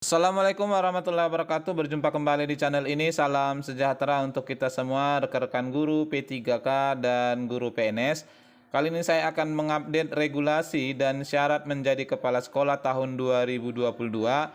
Assalamualaikum warahmatullahi wabarakatuh. Berjumpa kembali di channel ini. Salam sejahtera untuk kita semua, rekan-rekan guru P3K dan guru PNS. Kali ini saya akan mengupdate regulasi dan syarat menjadi kepala sekolah tahun 2022.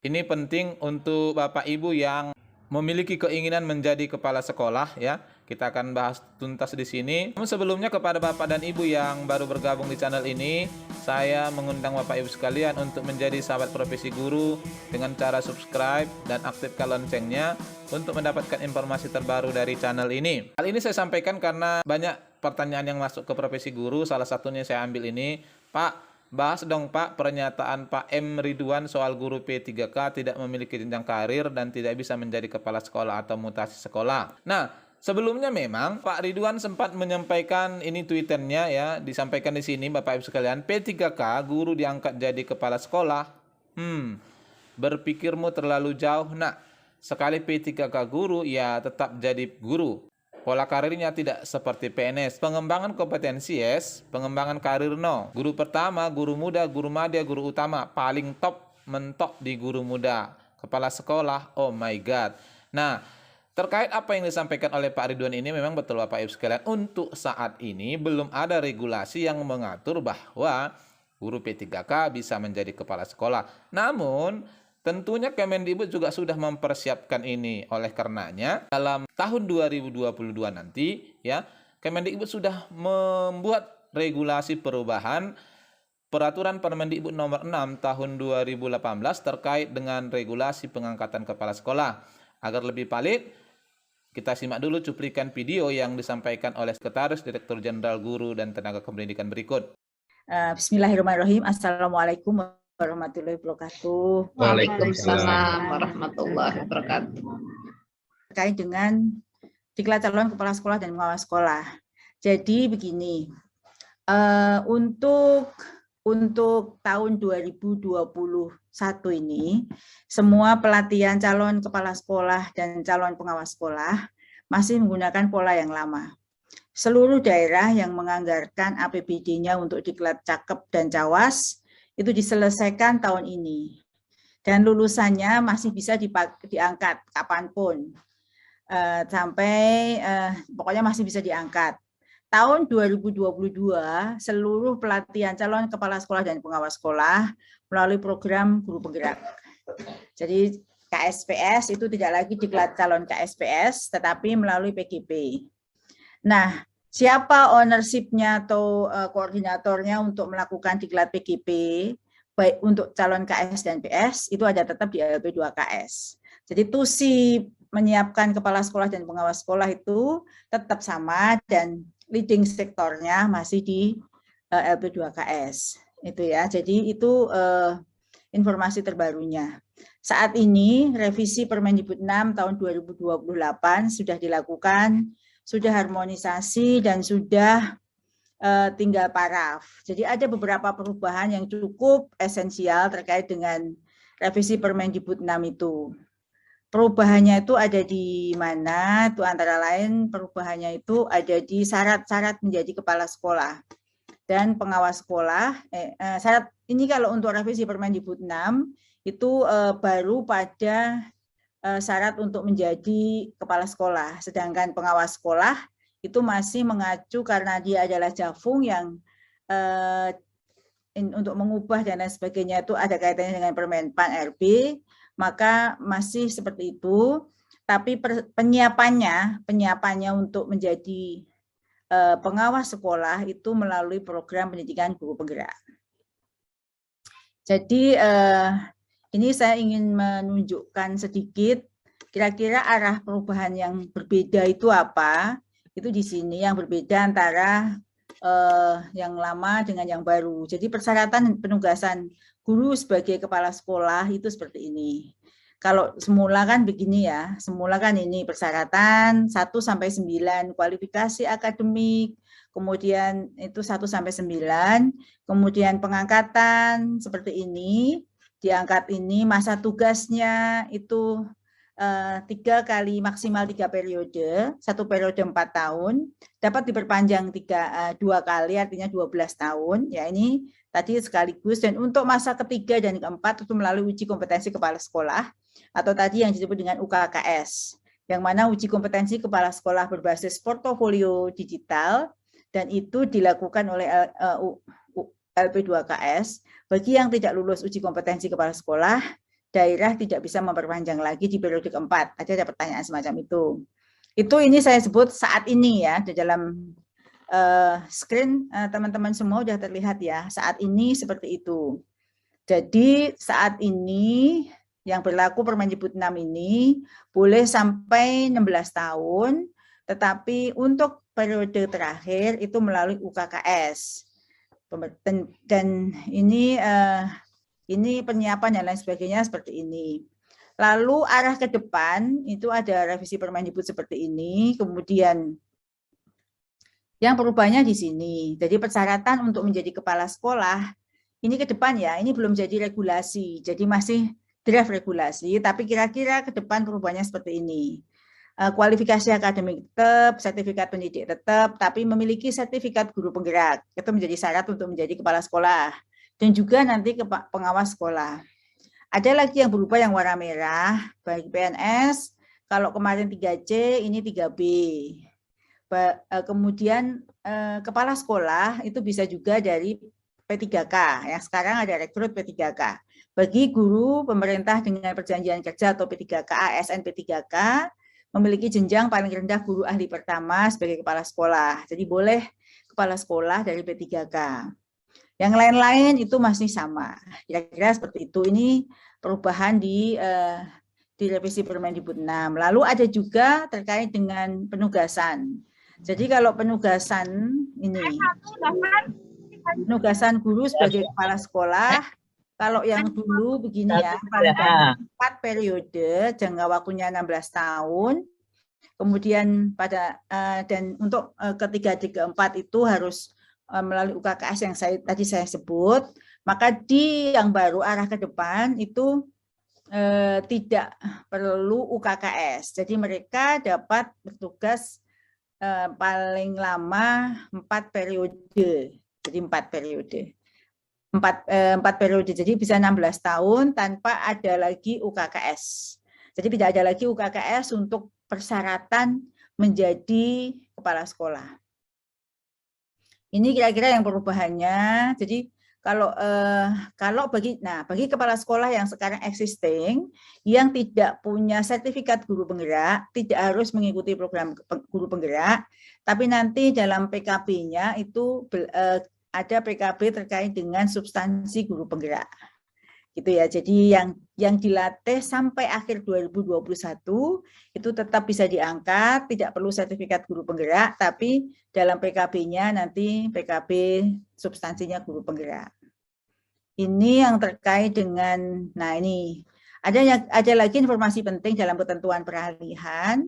Ini penting untuk Bapak Ibu yang memiliki keinginan menjadi kepala sekolah ya. Kita akan bahas tuntas di sini. Namun sebelumnya kepada Bapak dan Ibu yang baru bergabung di channel ini, saya mengundang Bapak Ibu sekalian untuk menjadi sahabat profesi guru dengan cara subscribe dan aktifkan loncengnya untuk mendapatkan informasi terbaru dari channel ini. Hal ini saya sampaikan karena banyak pertanyaan yang masuk ke profesi guru. Salah satunya saya ambil ini, Pak, bahas dong Pak pernyataan Pak M. Ridwan soal guru P3K tidak memiliki jenjang karir dan tidak bisa menjadi kepala sekolah atau mutasi sekolah. Nah, sebelumnya memang Pak Ridwan sempat menyampaikan ini Twitternya ya, disampaikan di sini Bapak Ibu sekalian, P3K guru diangkat jadi kepala sekolah. Berpikirmu terlalu jauh, Nak. Sekali P3K guru, ya tetap jadi guru. Pola karirnya tidak seperti PNS. Pengembangan kompetensi yes, pengembangan karir no. Guru pertama, guru muda, guru madya, guru utama. Paling top mentok di guru muda. Kepala sekolah, oh my god. Nah, terkait apa yang disampaikan oleh Pak Ridwan ini memang betul Bapak Ibu sekalian. Untuk saat ini belum ada regulasi yang mengatur bahwa guru P3K bisa menjadi kepala sekolah. Namun tentunya Kemendikbud juga sudah mempersiapkan ini. Oleh karenanya dalam tahun 2022 nanti ya, Kemendikbud sudah membuat regulasi perubahan Peraturan Permendikbud nomor 6 tahun 2018 terkait dengan regulasi pengangkatan kepala sekolah. Agar lebih valid, kita simak dulu cuplikan video yang disampaikan oleh Sekretaris Direktur Jenderal Guru dan Tenaga Kependidikan berikut. Bismillahirrahmanirrahim. Assalamualaikum warahmatullahi wabarakatuh. Waalaikumsalam warahmatullahi wabarakatuh. Terkait dengan diklat calon kepala sekolah dan pengawas sekolah. Jadi begini, untuk tahun 2021 ini, semua pelatihan calon kepala sekolah dan calon pengawas sekolah masih menggunakan pola yang lama. Seluruh daerah yang menganggarkan APBD-nya untuk diklat Cakep dan Cawas itu diselesaikan tahun ini. Dan lulusannya masih bisa diangkat kapanpun. Pokoknya masih bisa diangkat. Tahun 2022, seluruh pelatihan calon kepala sekolah dan pengawas sekolah melalui program guru penggerak. Jadi KSPS itu tidak lagi diklat calon KSPS, tetapi melalui PGP. Nah, siapa ownership-nya atau koordinatornya untuk melakukan diklat PGP, baik untuk calon KS dan PS, itu ada tetap di LP2KS. Jadi tusi menyiapkan kepala sekolah dan pengawas sekolah itu tetap sama dan leading sektornya masih di LP2KS. Itu ya, jadi itu informasi terbarunya. Saat ini revisi Permendikbud 6 tahun 2028 sudah dilakukan, sudah harmonisasi dan sudah tinggal paraf. Jadi ada beberapa perubahan yang cukup esensial terkait dengan revisi Permendikbud 6 itu. Perubahannya itu ada di mana? Itu antara lain perubahannya itu ada di syarat-syarat menjadi kepala sekolah dan pengawas sekolah. Syarat ini kalau untuk revisi Permendikbud 6 itu baru pada syarat untuk menjadi kepala sekolah, sedangkan pengawas sekolah itu masih mengacu karena dia adalah Jafung yang untuk mengubah dan lain sebagainya itu ada kaitannya dengan Permen-Pan RB, maka masih seperti itu, tapi penyiapannya untuk menjadi pengawas sekolah itu melalui program pendidikan guru penggerak. Jadi ini saya ingin menunjukkan sedikit kira-kira arah perubahan yang berbeda itu apa. Itu di sini yang berbeda antara yang lama dengan yang baru. Jadi persyaratan penugasan guru sebagai kepala sekolah itu seperti ini. Kalau semula kan begini ya, semula kan ini persyaratan 1 sampai 9, kualifikasi akademik, kemudian itu 1 sampai 9, kemudian pengangkatan seperti ini, diangkat ini, masa tugasnya itu maksimal 3 periode, 1 periode 4 tahun, dapat diperpanjang 2 kali, artinya 12 tahun. Ya, ini tadi sekaligus. Dan untuk masa ketiga dan keempat itu melalui uji kompetensi kepala sekolah atau tadi yang disebut dengan UKKS, yang mana uji kompetensi kepala sekolah berbasis portofolio digital, dan itu dilakukan oleh LP2KS. Bagi yang tidak lulus uji kompetensi kepala sekolah, daerah tidak bisa memperpanjang lagi di periode keempat. Ada pertanyaan semacam itu. Itu ini saya sebut saat ini ya, di dalam screen teman-teman semua sudah terlihat ya, saat ini seperti itu. Jadi saat ini yang berlaku Permendikbud 6 ini boleh sampai 16 tahun, tetapi untuk periode terakhir itu melalui UKKS. Dan ini penyiapan dan lain sebagainya seperti ini. Lalu arah ke depan itu ada revisi Permendikbud seperti ini, kemudian yang perubahannya di sini. Jadi persyaratan untuk menjadi kepala sekolah ini ke depan ya, ini belum jadi regulasi, jadi masih draft regulasi, tapi kira-kira ke depan perubahannya seperti ini. Kualifikasi akademik tetap, sertifikat pendidik tetap, tapi memiliki sertifikat guru penggerak. Itu menjadi syarat untuk menjadi kepala sekolah. Dan juga nanti pengawas sekolah. Ada lagi yang berubah yang warna merah, bagi PNS, kalau kemarin 3C, ini 3B. Kemudian kepala sekolah itu bisa juga dari P3K, yang sekarang ada rekrut P3K. Bagi guru pemerintah dengan perjanjian kerja atau P3K, ASN P3K, memiliki jenjang paling rendah guru ahli pertama sebagai kepala sekolah. Jadi boleh kepala sekolah dari P3K. Yang lain-lain itu masih sama. Kira-kira seperti itu. Ini perubahan di revisi Permendikbud 6. Lalu ada juga terkait dengan penugasan. Jadi kalau penugasan ini, penugasan guru sebagai kepala sekolah, kalau yang dulu begini ya, 4 periode, jangka waktunya 16 tahun, kemudian dan untuk ketiga, keempat itu harus melalui UKKS yang tadi saya sebut, maka di yang baru arah ke depan itu tidak perlu UKKS, jadi mereka dapat bertugas paling lama 4 periode, jadi 4 periode. 4 periode, jadi bisa 16 tahun tanpa ada lagi UKKS. Jadi tidak ada lagi UKKS untuk persyaratan menjadi kepala sekolah. Ini kira-kira yang perubahannya. Jadi kalau bagi kepala sekolah yang sekarang existing, yang tidak punya sertifikat guru penggerak, tidak harus mengikuti program guru penggerak, tapi nanti dalam PKB-nya itu ada PKB terkait dengan substansi guru penggerak. Gitu ya. Jadi yang dilatih sampai akhir 2021 itu tetap bisa diangkat, tidak perlu sertifikat guru penggerak, tapi dalam PKB-nya nanti PKB substansinya guru penggerak. Ini yang terkait dengan, nah ini ada lagi informasi penting dalam ketentuan peralihan.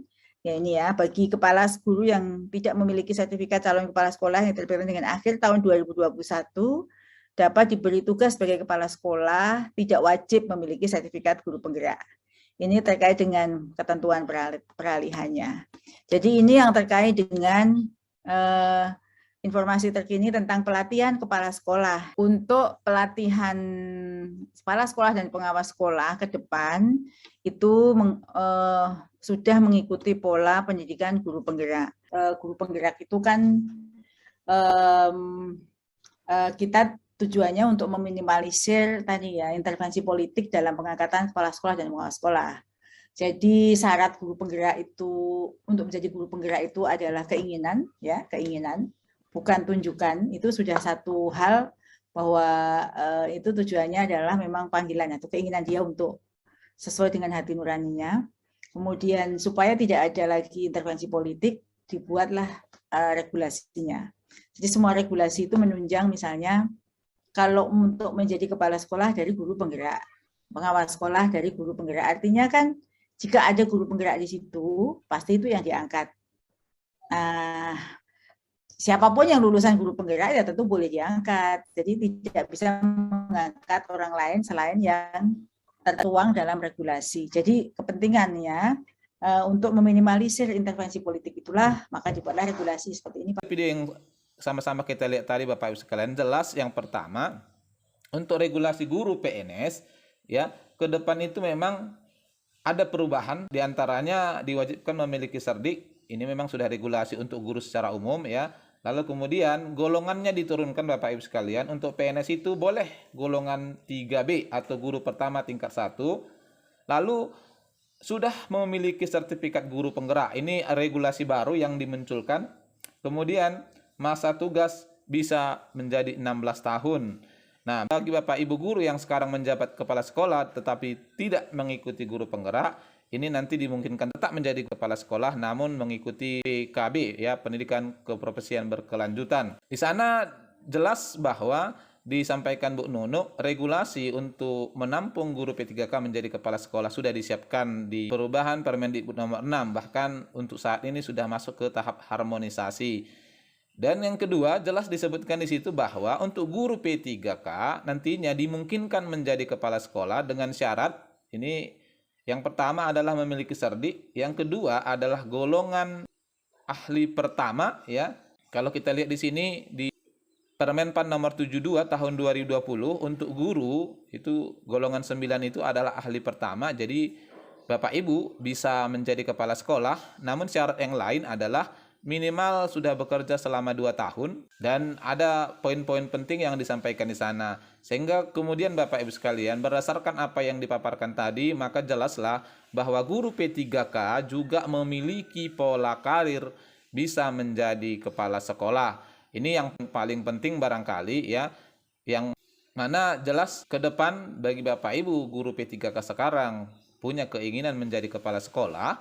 Ya ini ya, bagi kepala guru yang tidak memiliki sertifikat calon kepala sekolah yang terpilih dengan akhir tahun 2021 dapat diberi tugas sebagai kepala sekolah, tidak wajib memiliki sertifikat guru penggerak. Ini terkait dengan ketentuan peralihannya. Jadi ini yang terkait dengan informasi terkini tentang pelatihan kepala sekolah. Untuk pelatihan kepala sekolah dan pengawas sekolah ke depan itu sudah mengikuti pola pendidikan guru penggerak. Guru penggerak itu kan kita tujuannya untuk meminimalisir tadi ya intervensi politik dalam pengangkatan kepala sekolah dan pengawas sekolah. Jadi syarat guru penggerak itu untuk menjadi guru penggerak itu adalah keinginan, ya keinginan, bukan tunjukkan. Itu sudah satu hal bahwa itu tujuannya adalah memang panggilan atau keinginan dia untuk sesuai dengan hati nuraninya. Kemudian supaya tidak ada lagi intervensi politik, dibuatlah regulasinya. Jadi semua regulasi itu menunjang misalnya kalau untuk menjadi kepala sekolah dari guru penggerak, pengawas sekolah dari guru penggerak, artinya kan jika ada guru penggerak di situ, pasti itu yang diangkat. Siapapun yang lulusan guru penggerak ya tentu boleh diangkat. Jadi tidak bisa mengangkat orang lain selain yang tertuang dalam regulasi. Jadi kepentingannya untuk meminimalisir intervensi politik itulah maka dibuatlah regulasi seperti ini. Video yang sama-sama kita lihat tadi Bapak Ibu sekalian, jelas yang pertama untuk regulasi guru PNS ya, ke depan itu memang ada perubahan, diantaranya diwajibkan memiliki cerdik. Ini memang sudah regulasi untuk guru secara umum ya. Lalu kemudian golongannya diturunkan Bapak Ibu sekalian. Untuk PNS itu boleh golongan 3B atau guru pertama tingkat 1. Lalu sudah memiliki sertifikat guru penggerak. Ini regulasi baru yang dimunculkan. Kemudian masa tugas bisa menjadi 16 tahun. Nah, bagi Bapak Ibu guru yang sekarang menjabat kepala sekolah tetapi tidak mengikuti guru penggerak, ini nanti dimungkinkan tetap menjadi kepala sekolah namun mengikuti PKB ya, pendidikan keprofesian berkelanjutan. Di sana jelas bahwa disampaikan Bu Nunuk, regulasi untuk menampung guru P3K menjadi kepala sekolah sudah disiapkan di perubahan Permendikbud nomor 6, bahkan untuk saat ini sudah masuk ke tahap harmonisasi. Dan yang kedua, jelas disebutkan di situ bahwa untuk guru P3K nantinya dimungkinkan menjadi kepala sekolah dengan syarat, ini yang pertama adalah memiliki cerdik, yang kedua adalah golongan ahli pertama ya. Kalau kita lihat di sini di Permen PAN nomor 72 tahun 2020 untuk guru itu golongan 9 itu adalah ahli pertama. Jadi Bapak Ibu bisa menjadi kepala sekolah, namun syarat yang lain adalah minimal sudah bekerja selama 2 tahun dan ada poin-poin penting yang disampaikan di sana. Sehingga kemudian Bapak Ibu sekalian, berdasarkan apa yang dipaparkan tadi, maka jelaslah bahwa guru P3K juga memiliki pola karir bisa menjadi kepala sekolah. Ini yang paling penting barangkali ya, yang mana jelas ke depan bagi Bapak Ibu guru P3K sekarang punya keinginan menjadi kepala sekolah,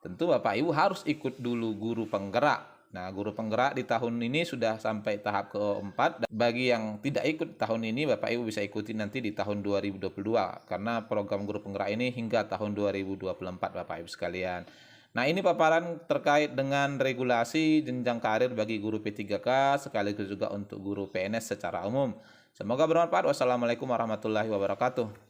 tentu Bapak Ibu harus ikut dulu guru penggerak. Nah, guru penggerak di tahun ini sudah sampai tahap keempat. Bagi yang tidak ikut tahun ini, Bapak Ibu bisa ikuti nanti di tahun 2022. Karena program guru penggerak ini hingga tahun 2024 Bapak Ibu sekalian. Nah, ini paparan terkait dengan regulasi jenjang karir bagi guru P3K sekaligus juga untuk guru PNS secara umum. Semoga bermanfaat. Wassalamualaikum warahmatullahi wabarakatuh.